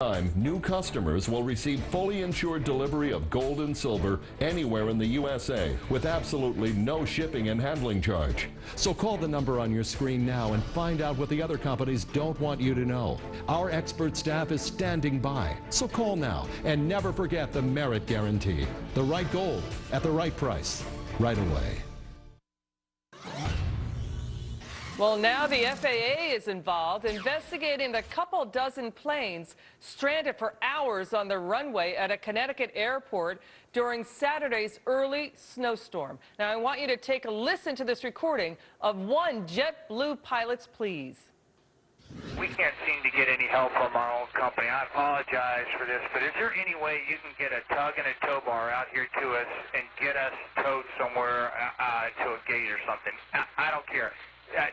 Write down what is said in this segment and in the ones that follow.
Time, new customers will receive fully insured delivery of gold and silver anywhere in the USA with absolutely no shipping and handling charge. So call the number on your screen now and find out what the other companies don't want you to know. Our expert staff is standing by. So call now and never forget the merit guarantee. The right gold at the right price, right away. Well, now the FAA is involved, investigating the couple dozen planes stranded for hours on the runway at a Connecticut airport during Saturday's early snowstorm. Now, I want you to take a listen to this recording of one JetBlue pilot's pleas. We can't seem to get any help from our own company. I apologize for this, but is there any way you can get a tug and a tow bar out here to us and get us towed somewhere to a gate or something? I don't care.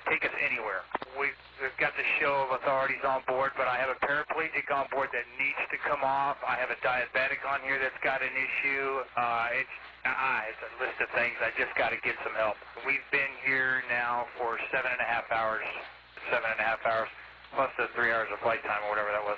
Take us anywhere. We've got the show of authorities on board, but I have a paraplegic on board that needs to come off. I have a diabetic on here that's got an issue. It's a list of things. I just got to get some help. We've been here now for 7.5 hours. 7.5 hours, plus the 3 hours of flight time or whatever that was.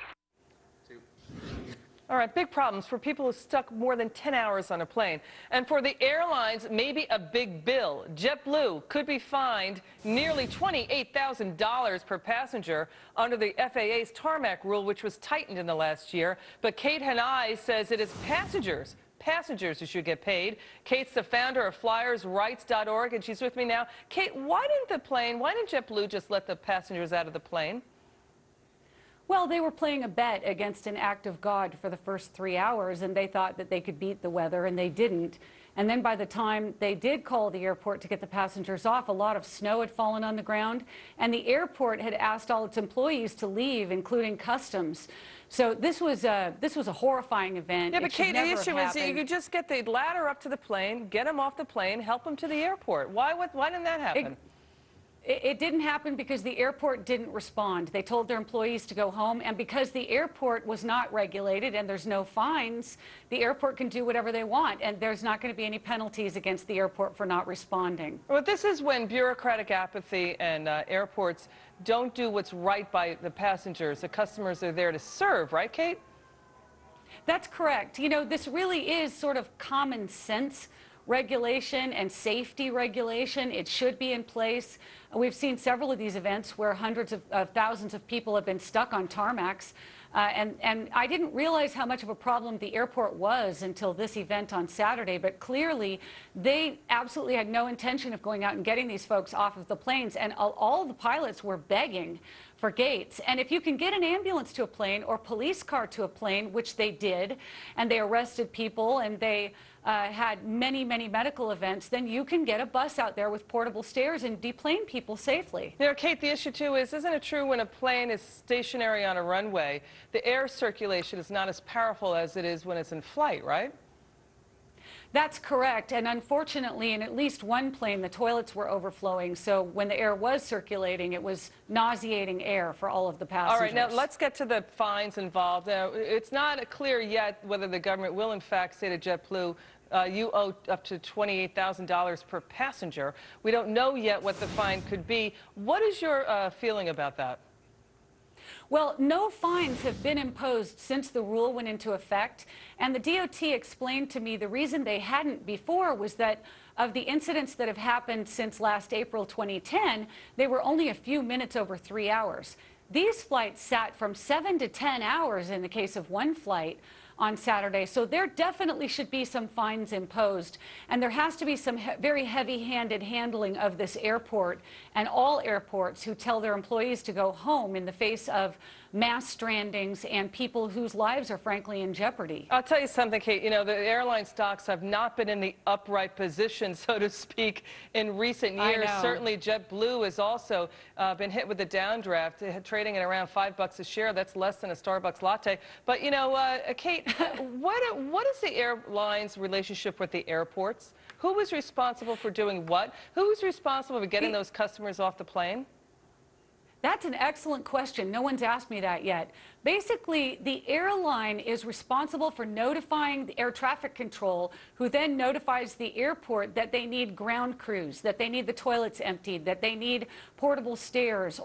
All right, big problems for people who stuck more than 10 hours on a plane. And for the airlines, maybe a big bill. JetBlue could be fined nearly $28,000 per passenger under the FAA's Tarmac rule, which was tightened in the last year. But Kate Hanni says it is passengers who should get paid. Kate's the founder of flyersrights.org, and she's with me now. Kate, why didn't JetBlue just let the passengers out of the plane? Well, they were playing a bet against an act of God for the first 3 hours, and they thought that they could beat the weather, and they didn't. And then by the time they did call the airport to get the passengers off, a lot of snow had fallen on the ground, and the airport had asked all its employees to leave, including customs. So this was a horrifying event. Yeah, but Kate, the issue is that you could just get the ladder up to the plane, get them off the plane, help them to the airport. Why didn't that happen? It didn't happen because the airport didn't respond. They told their employees to go home, and because the airport was not regulated and there's no fines, the airport can do whatever they want, and there's not going to be any penalties against the airport for not responding. Well, this is when bureaucratic apathy and airports don't do what's right by the passengers. The customers are there to serve, right, Kate? That's correct. You know, this really is sort of common sense regulation and safety regulation. It should be in place. We've seen several of these events where hundreds of thousands of people have been stuck on tarmacs. And I didn't realize how much of a problem the airport was until this event on Saturday, but clearly they absolutely had no intention of going out and getting these folks off of the planes, and all the pilots were begging for gates. And if you can get an ambulance to a plane or police car to a plane, which they did, and they arrested people and they had many medical events, then you can get a bus out there with portable stairs and deplane people safely. You know, Kate, the issue too is, isn't it true when a plane is stationary on a runway, the air circulation is not as powerful as it is when it's in flight, right? That's correct. And unfortunately, in at least one plane, the toilets were overflowing. So when the air was circulating, it was nauseating air for all of the passengers. All right, now let's get to the fines involved. Now, it's not clear yet whether the government will, in fact, say to JetBlue, you owe up to $28,000 per passenger. We don't know yet what the fine could be. What is your feeling about that? Well, no fines have been imposed since the rule went into effect, and the DOT explained to me the reason they hadn't before was that of the incidents that have happened since last April 2010, they were only a few minutes over 3 hours. These flights sat from 7 to 10 hours in the case of one flight on Saturday, so there definitely should be some fines imposed, and there has to be some very heavy-handed handling of this airport and all airports who tell their employees to go home in the face of mass strandings and people whose lives are frankly in jeopardy. I'll tell you something, Kate. You know, the airline stocks have not been in the upright position, so to speak, in recent years. Certainly JetBlue has also been hit with a downdraft, trading at around $5 a share. That's less than a Starbucks latte. But, you know, Kate, what is the airline's relationship with the airports? Who was responsible for doing what? Who was responsible for getting those customers off the plane? That's an excellent question. No one's asked me that yet. Basically, the airline is responsible for notifying the air traffic control, who then notifies the airport that they need ground crews, that they need the toilets emptied, that they need portable stairs,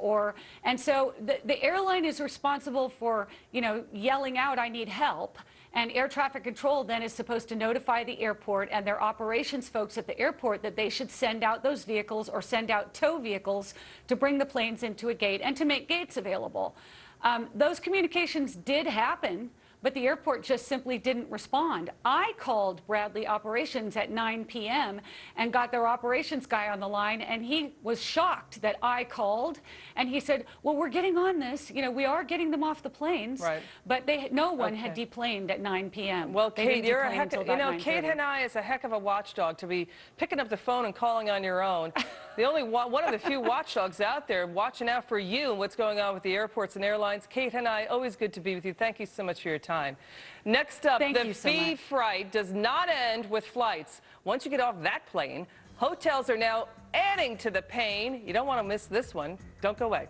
and so the airline is responsible for, yelling out, "I need help." And air traffic control then is supposed to notify the airport and their operations folks at the airport that they should send out those vehicles or send out tow vehicles to bring the planes into a gate and to make gates available. Those communications did happen, but the airport just simply didn't respond. I called Bradley Operations at 9 p.m. and got their operations guy on the line, and he was shocked that I called. And he said, "Well, we're getting on this. We are getting them off the planes." Right. But no one had deplaned at 9 p.m. Well, They Kate, didn't you're a deplane heck until of, about Kate 9:30. Hanni is a heck of a watchdog to be picking up the phone and calling on your own. The only one of the few watchdogs out there watching out for you and what's going on with the airports and airlines. Kate Hanni, always good to be with you. Thank you so much for your time. Next up, the fee fright does not end with flights. Once you get off that plane, hotels are now adding to the pain. You don't want to miss this one. Don't go away.